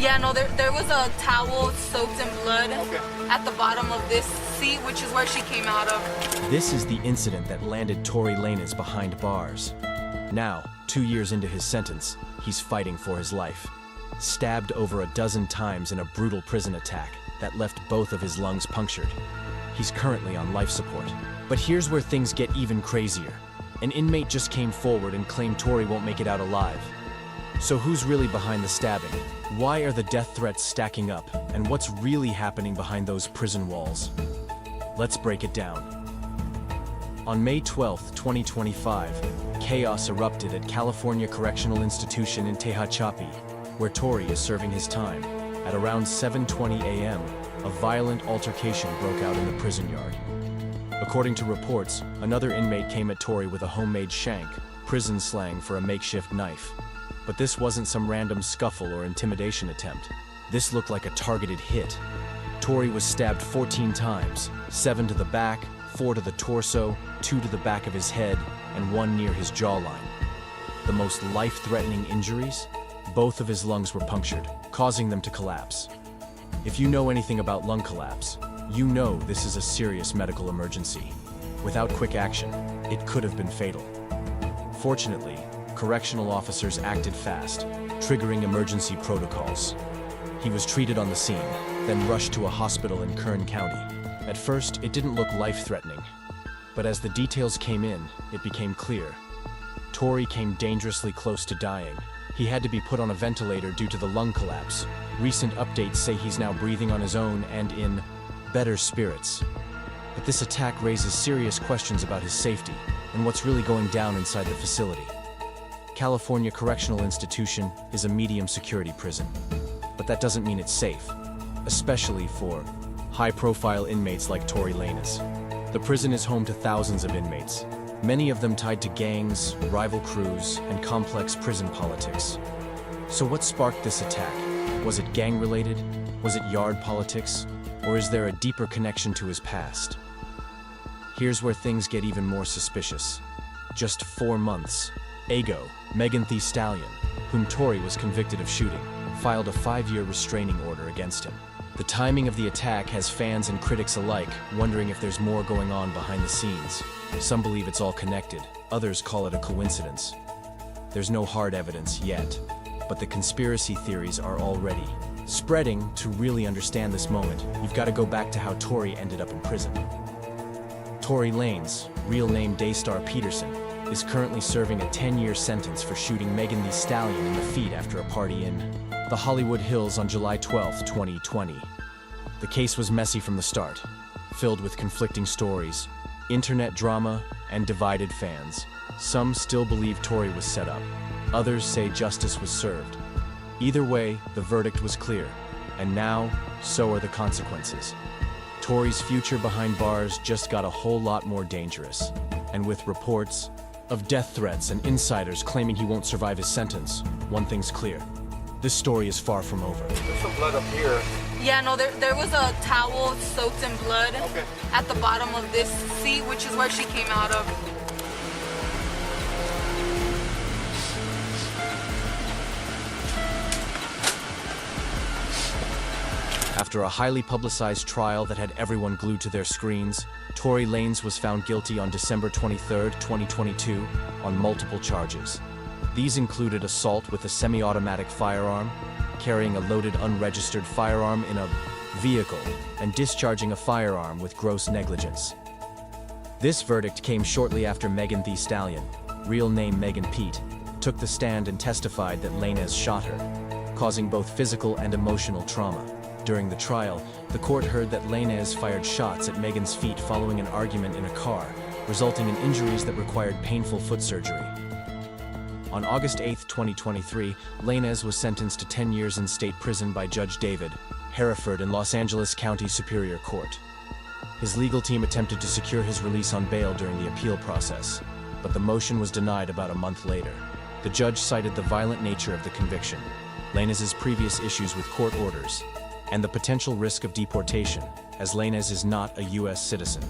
Yeah, no, there was a towel soaked in blood at the bottom of this seat, which is where she came out of. This is the incident that landed Tory Lanez behind bars. Now, 2 years into his sentence, he's fighting for his life. Stabbed over a dozen times in a brutal prison attack that left both of his lungs punctured. He's currently on life support. But here's where things get even crazier. An inmate just came forward and claimed Tory won't make it out alive. So who's really behind the stabbing? Why are the death threats stacking up? And what's really happening behind those prison walls? Let's break it down. On May 12, 2025, chaos erupted at California Correctional Institution in Tehachapi, where Tory is serving his time. At around 7:20 a.m., a violent altercation broke out in the prison yard. According to reports, another inmate came at Tory with a homemade shank, prison slang for a makeshift knife. But this wasn't some random scuffle or intimidation attempt. This looked like a targeted hit. Tory was stabbed 14 times, 7 to the back, 4 to the torso, 2 to the back of his head, and 1 near his jawline. The most life-threatening injuries? Both of his lungs were punctured, causing them to collapse. If you know anything about lung collapse, you know this is a serious medical emergency. Without quick action, it could have been fatal. Fortunately, correctional officers acted fast, triggering emergency protocols. He was treated on the scene, then rushed to a hospital in Kern County. At first, it didn't look life-threatening, but as the details came in, it became clear. Tory came dangerously close to dying. He had to be put on a ventilator due to the lung collapse. Recent updates say he's now breathing on his own and in better spirits. But this attack raises serious questions about his safety and what's really going down inside the facility. California Correctional Institution is a medium security prison, but that doesn't mean it's safe, especially for high-profile inmates like Tory Lanez. The prison is home to thousands of inmates, many of them tied to gangs, rival crews, and complex prison politics. So what sparked this attack? Was it gang-related? Was it yard politics? Or is there a deeper connection to his past? Here's where things get even more suspicious. Just 4 months, Megan Thee Stallion, whom Tory was convicted of shooting, filed a 5-year restraining order against him. The timing of the attack has fans and critics alike wondering if there's more going on behind the scenes. Some believe it's all connected, others call it a coincidence. There's no hard evidence yet, but the conspiracy theories are already spreading. To really understand this moment, you've got to go back to how Tory ended up in prison. Tory Lanez, real name Daystar Peterson, is currently serving a 10-year sentence for shooting Megan Thee Stallion in the feet after a party in the Hollywood Hills on July 12, 2020. The case was messy from the start, filled with conflicting stories, internet drama, and divided fans. Some still believe Tory was set up. Others say justice was served. Either way, the verdict was clear, and now, so are the consequences. Tory's future behind bars just got a whole lot more dangerous, and with reports of death threats and insiders claiming he won't survive his sentence, one thing's clear. This story is far from over. There's some blood up here. Yeah, no, there was a towel soaked in blood at the bottom of this seat, which is where she came out of. After a highly publicized trial that had everyone glued to their screens, Tory Lanez was found guilty on December 23, 2022, on multiple charges. These included assault with a semi-automatic firearm, carrying a loaded unregistered firearm in a vehicle, and discharging a firearm with gross negligence. This verdict came shortly after Megan Thee Stallion, real name Megan Pete, took the stand and testified that Lanez shot her, causing both physical and emotional trauma. During the trial, the court heard that Lanez fired shots at Megan's feet following an argument in a car, resulting in injuries that required painful foot surgery. On August 8, 2023, Lanez was sentenced to 10 years in state prison by Judge David Hereford in Los Angeles County Superior Court. His legal team attempted to secure his release on bail during the appeal process, but the motion was denied about a month later. The judge cited the violent nature of the conviction, Lanez's previous issues with court orders, and the potential risk of deportation, as Lanez is not a U.S. citizen.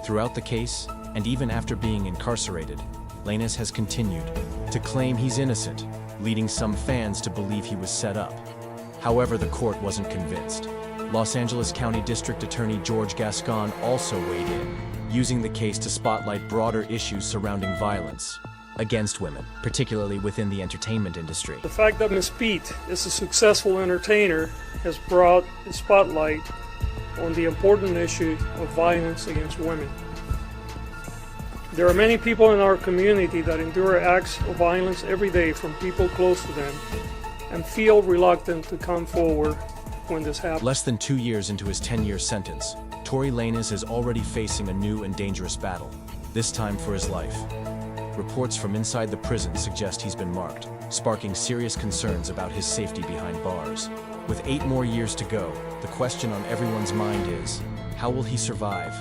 Throughout the case, and even after being incarcerated, Lanez has continued to claim he's innocent, leading some fans to believe he was set up. However, the court wasn't convinced. Los Angeles County District Attorney George Gascon also weighed in, using the case to spotlight broader issues surrounding violence against women, particularly within the entertainment industry. The fact that Ms. Pete is a successful entertainer has brought the spotlight on the important issue of violence against women. There are many people in our community that endure acts of violence every day from people close to them and feel reluctant to come forward when this happens. Less than 2 years into his 10-year sentence, Tory Lanez is already facing a new and dangerous battle, this time for his life. Reports from inside the prison suggest he's been marked, sparking serious concerns about his safety behind bars. With 8 more years to go, the question on everyone's mind is, how will he survive?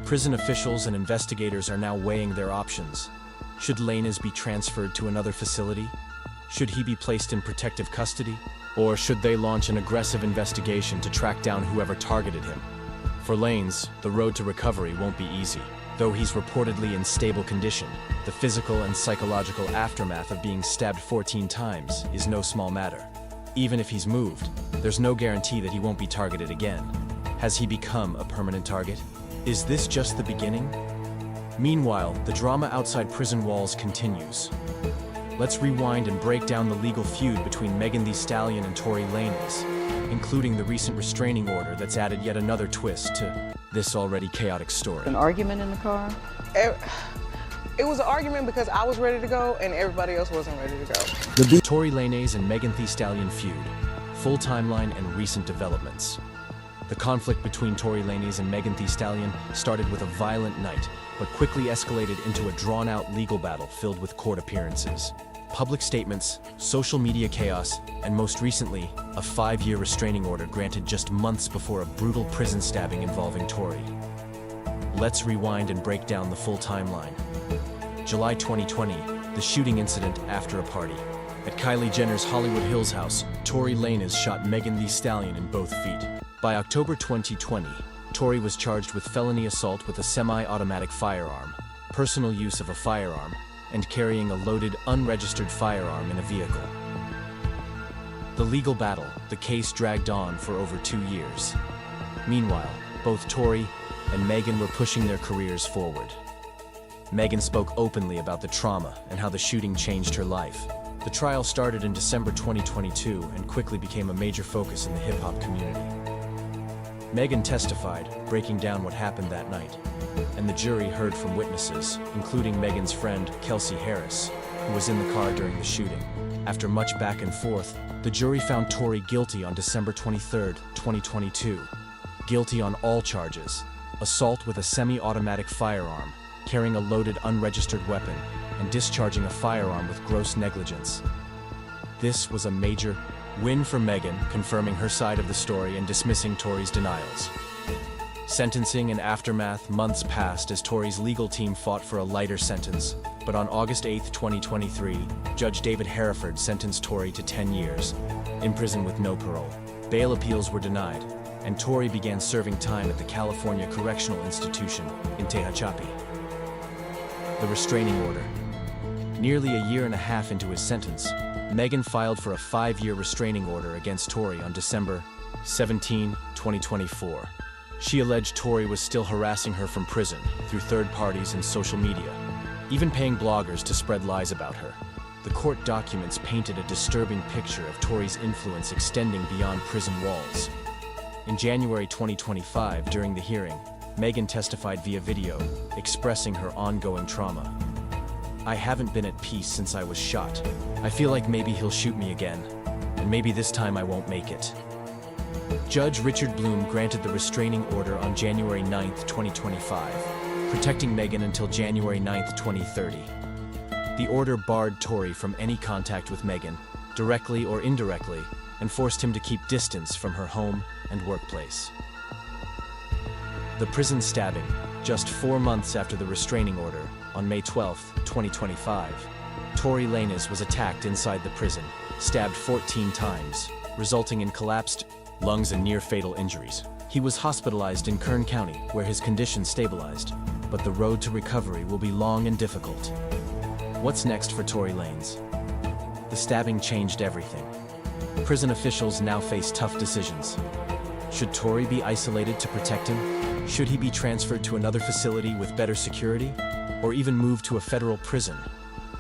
Prison officials and investigators are now weighing their options. Should Lanez be transferred to another facility? Should he be placed in protective custody? Or should they launch an aggressive investigation to track down whoever targeted him? For Lanez, the road to recovery won't be easy. Though he's reportedly in stable condition, the physical and psychological aftermath of being stabbed 14 times is no small matter. Even if he's moved, there's no guarantee that he won't be targeted again. Has he become a permanent target? Is this just the beginning? Meanwhile, the drama outside prison walls continues. Let's rewind and break down the legal feud between Megan Thee Stallion and Tory Lanez, including the recent restraining order that's added yet another twist to this already chaotic story. An argument in the car? It was an argument because I was ready to go and everybody else wasn't ready to go. The Tory Lanez and Megan Thee Stallion feud, full timeline and recent developments. The conflict between Tory Lanez and Megan Thee Stallion started with a violent night, but quickly escalated into a drawn-out legal battle filled with court appearances, public statements, social media chaos, and most recently, a 5-year restraining order granted just months before a brutal prison stabbing involving Tory. Let's rewind and break down the full timeline. July 2020, the shooting incident after a party. At Kylie Jenner's Hollywood Hills house, Tory Lanez shot Megan Thee Stallion in both feet. By October 2020, Tory was charged with felony assault with a semi-automatic firearm, personal use of a firearm, and carrying a loaded, unregistered firearm in a vehicle. The legal battle, the case dragged on for over 2 years. Meanwhile, both Tory and Megan were pushing their careers forward. Megan spoke openly about the trauma and how the shooting changed her life. The trial started in December 2022 and quickly became a major focus in the hip-hop community. Megan testified, breaking down what happened that night, and the jury heard from witnesses, including Megan's friend, Kelsey Harris, who was in the car during the shooting. After much back and forth, the jury found Tory guilty on December 23, 2022. Guilty on all charges: assault with a semi-automatic firearm, carrying a loaded unregistered weapon, and discharging a firearm with gross negligence. This was a major win for Megan, confirming her side of the story and dismissing Tory's denials. Sentencing and aftermath months passed as Tory's legal team fought for a lighter sentence, but on August 8, 2023, Judge David Hereford sentenced Tory to 10 years, in prison with no parole. Bail appeals were denied, and Tory began serving time at the California Correctional Institution in Tehachapi. The restraining order. Nearly a year and a half into his sentence, Megan filed for a 5-year restraining order against Tory on December 17, 2024. She alleged Tory was still harassing her from prison through third parties and social media, even paying bloggers to spread lies about her. The court documents painted a disturbing picture of Tory's influence extending beyond prison walls. In January 2025, during the hearing, Megan testified via video, expressing her ongoing trauma. "I haven't been at peace since I was shot. I feel like maybe he'll shoot me again, and maybe this time I won't make it." Judge Richard Bloom granted the restraining order on January 9, 2025, protecting Megan until January 9, 2030. The order barred Tory from any contact with Megan, directly or indirectly, and forced him to keep distance from her home and workplace. The prison stabbing, just 4 months after the restraining order, on May 12, 2025, Tory Lanez was attacked inside the prison, stabbed 14 times, resulting in collapsed lungs and near-fatal injuries. He was hospitalized in Kern County, where his condition stabilized, but the road to recovery will be long and difficult. What's next for Tory Lanez? The stabbing changed everything. Prison officials now face tough decisions. Should Tory be isolated to protect him? Should he be transferred to another facility with better security? Or even moved to a federal prison?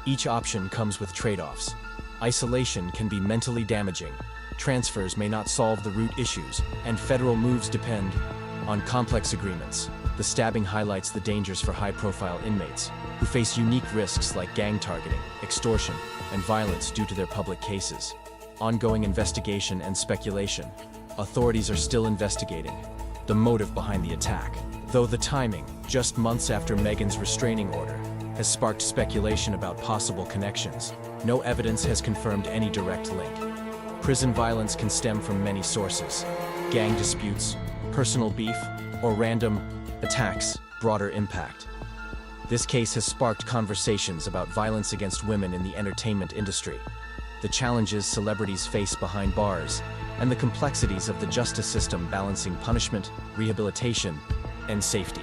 Each option comes with trade-offs. Isolation can be mentally damaging, transfers may not solve the root issues, and federal moves depend on complex agreements. The stabbing highlights the dangers for high-profile inmates, who face unique risks like gang targeting, extortion, and violence due to their public cases. Ongoing investigation and speculation. Authorities are still investigating the motive behind the attack, though the timing, just months after Megan's restraining order, has sparked speculation about possible connections. No evidence has confirmed any direct link. Prison violence can stem from many sources: gang disputes, personal beef, or random attacks. Broader impact. This case has sparked conversations about violence against women in the entertainment industry, the challenges celebrities face behind bars, and the complexities of the justice system balancing punishment, rehabilitation, and safety.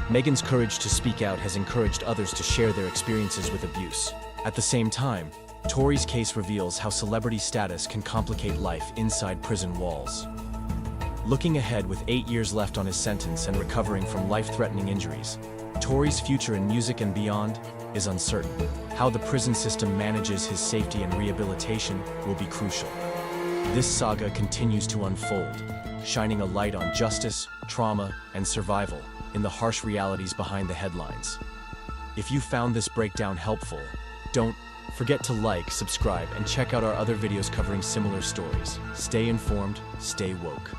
Megan's courage to speak out has encouraged others to share their experiences with abuse. At the same time, Tory's case reveals how celebrity status can complicate life inside prison walls. Looking ahead with 8 years left on his sentence and recovering from life-threatening injuries, Tory's future in music and beyond is uncertain. How the prison system manages his safety and rehabilitation will be crucial. This saga continues to unfold, shining a light on justice, trauma, and survival in the harsh realities behind the headlines. If you found this breakdown helpful, don't forget to like, subscribe, and check out our other videos covering similar stories. Stay informed, stay woke.